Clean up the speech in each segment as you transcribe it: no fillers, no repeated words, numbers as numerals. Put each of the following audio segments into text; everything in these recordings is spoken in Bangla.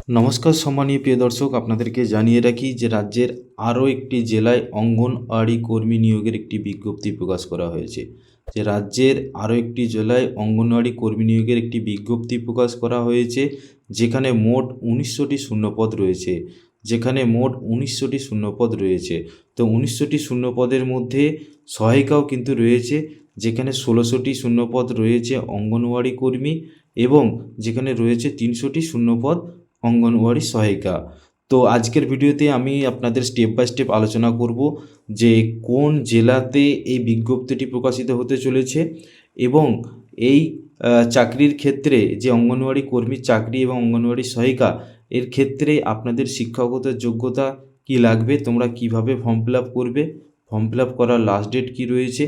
নমস্কার সম্মানীয় প্রিয় দর্শক, আপনাদেরকে জানিয়ে রাখি যে রাজ্যের আরও একটি জেলায় অঙ্গনওয়াড়ি কর্মী নিয়োগের একটি বিজ্ঞপ্তি প্রকাশ করা হয়েছে। যে রাজ্যের আরও একটি জেলায় অঙ্গনওয়াড়ি কর্মী নিয়োগের একটি বিজ্ঞপ্তি প্রকাশ করা হয়েছে, যেখানে মোট ১৯০০টি শূন্যপদ রয়েছে। তো ১৯০০টি শূন্যপদের মধ্যে সহায়িকাও কিন্তু রয়েছে, যেখানে ১৬০০টি শূন্যপদ রয়েছে অঙ্গনওয়াড়ি কর্মী এবং যেখানে রয়েছে ৩০০টি শূন্যপদ অঙ্গনওয়াড়ি সহায়িকা। তো আজকের ভিডিওতে আমি আপনাদের স্টেপ বাই স্টেপ আলোচনা করব যে কোন জেলাতে এই বিজ্ঞপ্তিটি প্রকাশিত হতে চলেছে এবং এই চাকরির ক্ষেত্রে যে অঙ্গনওয়াড়ি কর্মী চাকরি এবং অঙ্গনওয়াড়ি সহায়িকা এর ক্ষেত্রে আপনাদের শিক্ষাগত যোগ্যতা কি লাগবে, তোমরা কিভাবে ফর্ম ফিল আপ করবে, ফর্ম ফিল আপ করার লাস্ট ডেট কী রয়েছে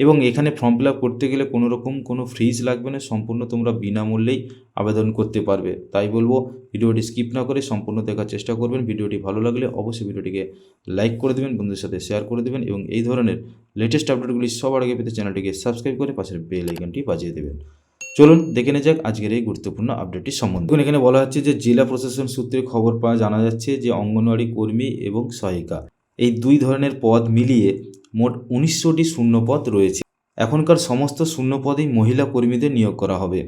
এবং এখানে ফর্ম ফিল আপ করতে গেলে কোনো রকম কোনো ফিজ লাগবে না, সম্পূর্ণ তোমরা বিনামূল্যেই আবেদন করতে পারবে। তাই বলবো ভিডিওটি স্কিপ না করে সম্পূর্ণ দেখার চেষ্টা করবেন। ভিডিওটি ভালো লাগলে অবশ্যই ভিডিওটিকে লাইক করে দেবেন, বন্ধুদের সাথে শেয়ার করে দেবেন এবং এই ধরনের লেটেস্ট আপডেটগুলি সবার আগে পেতে চ্যানেলটিকে সাবস্ক্রাইব করে পাশের বেল আইকনটি বাজিয়ে দেবেন। চলুন দেখে নেওয়া যাক আজকের এই গুরুত্বপূর্ণ আপডেটটি সম্বন্ধে। এখানে বলা হচ্ছে যে জেলা প্রশাসন সূত্রে খবর পাওয়া জানা যাচ্ছে যে অঙ্গনওয়াড়ি কর্মী এবং সহায়িকা এই দুই ধরনের পদ মিলিয়ে মোট ১৯০০টি শূন্যপদ রয়েছে। এখনকার সমস্ত শূন্যপদেই মহিলা কর্মীদের নিয়োগ করা হবে।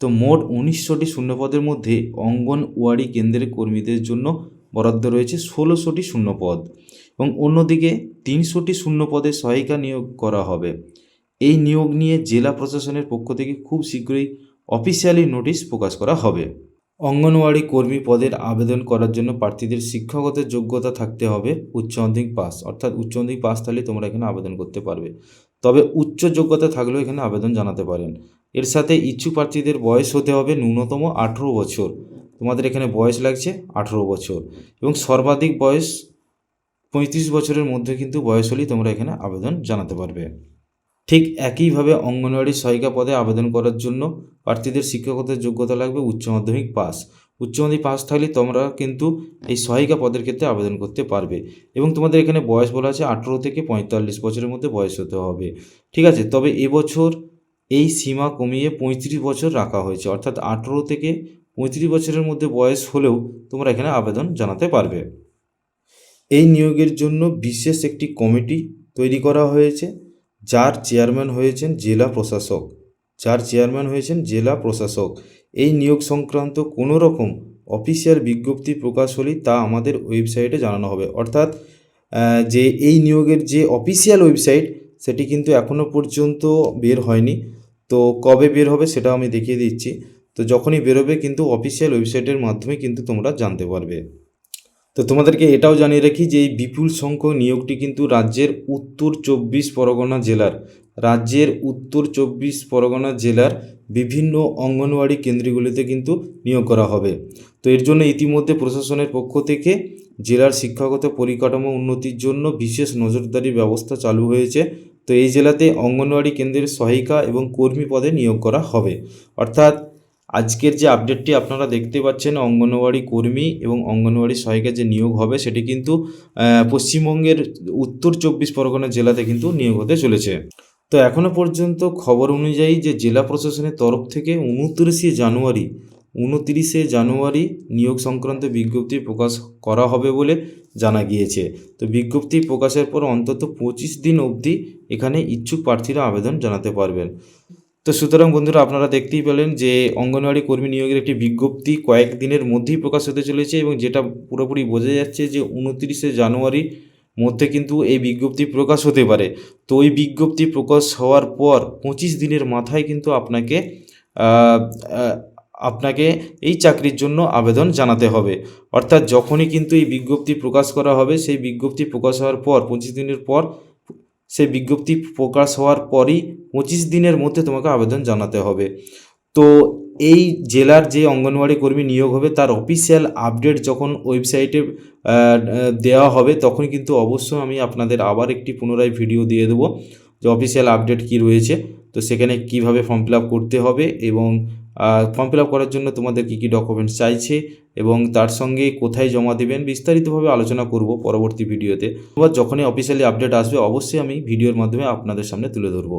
তো মোট ১৯০০টি শূন্যপদের মধ্যে অঙ্গনওয়াড়ি কেন্দ্রের কর্মীদের জন্য বরাদ্দ রয়েছে ১৬০০টি শূন্যপদ এবং অন্যদিকে ৩০০টি শূন্যপদে সহায়িকা নিয়োগ করা হবে। এই নিয়োগ নিয়ে জেলা প্রশাসনের পক্ষ থেকে খুব শীঘ্রই অফিসিয়ালি নোটিশ প্রকাশ করা হবে। অঙ্গনওয়াড়ি কর্মী পদের আবেদন করার জন্য প্রার্থীদের শিক্ষাগত যোগ্যতা থাকতে হবে উচ্চ মাধ্যমিক পাস, অর্থাৎ উচ্চ মাধ্যমিক পাস থাকলে তোমরা এখানে আবেদন করতে পারবে। তবে উচ্চ যোগ্যতা থাকলেও এখানে আবেদন জানাতে পারেন। এর সাথে ইচ্ছুক প্রার্থীদের বয়স হতে হবে ন্যূনতম ১৮ বছর। তোমাদের এখানে বয়স লাগছে ১৮ বছর এবং সর্বাধিক বয়স ৩৫ বছরের মধ্যে কিন্তু বয়স হলেই তোমরা এখানে আবেদন জানাতে পারবে। ঠিক একইভাবে অঙ্গনওয়াড়ি সহায়িকা পদে আবেদন করার জন্য প্রার্থীদের শিক্ষাগত যোগ্যতা লাগবে উচ্চ মাধ্যমিক পাস। উচ্চ মাধ্যমিক পাস থাকলে তোমরা কিন্তু এই সহায়িকা পদের ক্ষেত্রে আবেদন করতে পারবে এবং তোমাদের এখানে বয়স বলা আছে ১৮ থেকে ৪৫ বছরের মধ্যে বয়স হতে হবে। ঠিক আছে, তবে এবছর এই সীমা কমিয়ে ৩৫ বছর রাখা হয়েছে, অর্থাৎ ১৮ থেকে ৩৫ বছরের মধ্যে বয়স হলেও তোমরা এখানে আবেদন জানাতে পারবে। এই নিয়োগের জন্য বিশেষ একটি কমিটি তৈরি করা হয়েছে, যার চেয়ারম্যান হয়েছেন জেলা প্রশাসক। এই নিয়োগ সংক্রান্ত কোনো রকম অফিসিয়াল বিজ্ঞপ্তি প্রকাশ হলেই তা আমাদের ওয়েবসাইটে জানানো হবে। অর্থাৎ যে এই নিয়োগের যে অফিসিয়াল ওয়েবসাইট সেটি কিন্তু এখনও পর্যন্ত বের হয়নি। তো কবে বের হবে সেটা আমি দেখিয়ে দিচ্ছি। তো যখনই বেরোবে কিন্তু অফিসিয়াল ওয়েবসাইটের মাধ্যমে কিন্তু তোমরা জানতে পারবে। তো তোমাদেরকে এটাও জানিয়ে রাখি যে এই বিপুল সংখ্যক নিয়োগটি কিন্তু রাজ্যের উত্তর ২৪ পরগনা জেলার বিভিন্ন অঙ্গনওয়াড়ি কেন্দ্রগুলিতে কিন্তু নিয়োগ করা হবে। তো এর জন্য ইতিমধ্যে প্রশাসনের পক্ষ থেকে জেলার শিক্ষাগত পরিকাঠামো উন্নতির জন্য বিশেষ নজরদারি ব্যবস্থা চালু হয়েছে। তো এই জেলাতে অঙ্গনওয়াড়ি কেন্দ্রের সহায়িকা এবং কর্মী পদে নিয়োগ করা হবে। অর্থাৎ আজকের যে আপডেটটি আপনারা দেখতে পাচ্ছেন অঙ্গনওয়াড়ি কর্মী এবং অঙ্গনওয়াড়ি সহায়িকা যে নিয়োগ হবে সেটি কিন্তু পশ্চিমবঙ্গের উত্তর ২৪ পরগনা জেলাতে কিন্তু নিয়োগ হতে চলেছে। তো এখনও পর্যন্ত খবর অনুযায়ী যে জেলা প্রশাসনের তরফ থেকে ২৯শে জানুয়ারি নিয়োগ সংক্রান্ত বিজ্ঞপ্তি প্রকাশ করা হবে বলে জানা গিয়েছে। তো বিজ্ঞপ্তি প্রকাশের পর অন্তত ২৫ দিন অবধি এখানে ইচ্ছুক প্রার্থীরা আবেদন জানাতে পারবেন। তো সুতরাং বন্ধুরা, আপনারা দেখতেই পেলেন যে অঙ্গনওয়াড়ি কর্মী নিয়োগের একটি বিজ্ঞপ্তি কয়েকদিনের মধ্যেই প্রকাশ হতে চলেছে এবং যেটা পুরোপুরি বোঝা যাচ্ছে যে ২৯শে জানুয়ারির মধ্যে কিন্তু এই বিজ্ঞপ্তি প্রকাশ হতে পারে। তো ওই বিজ্ঞপ্তি প্রকাশ হওয়ার পর ২৫ দিনের মাথায় কিন্তু আপনাকে এই চাকরির জন্য আবেদন জানাতে হবে। অর্থাৎ যখনই কিন্তু এই বিজ্ঞপ্তি প্রকাশ করা হবে সেই বিজ্ঞপ্তি প্রকাশ হওয়ার পর ২৫ দিনের পর সেই বিজ্ঞপ্তি প্রকাশ হওয়ার পরই ২৫ দিনের মধ্যে তোমাকে আবেদন জানাতে হবে। তো এই জেলার যে অঙ্গনওয়াড়ি কর্মী নিয়োগ হবে তার অফিসিয়াল আপডেট যখন ওয়েবসাইটে দেওয়া হবে তখন কিন্তু অবশ্যই আমি আপনাদের আবার একটি পুনরায় ভিডিও দিয়ে দেবো যে অফিসিয়াল আপডেট কি রয়েছে। তো সেখানে কিভাবে ফর্ম ফিল আপ করতে হবে এবং ফর্ম ফিল আপ করার জন্য তোমাদের কী কী ডকুমেন্টস চাইছে এবং তার সঙ্গে কোথায় জমা দেবেন বিস্তারিতভাবে আলোচনা করব পরবর্তী ভিডিওতে। এবার যখনই অফিসিয়ালি আপডেট আসবে অবশ্যই আমি ভিডিওর মাধ্যমে আপনাদের সামনে তুলে ধরবো।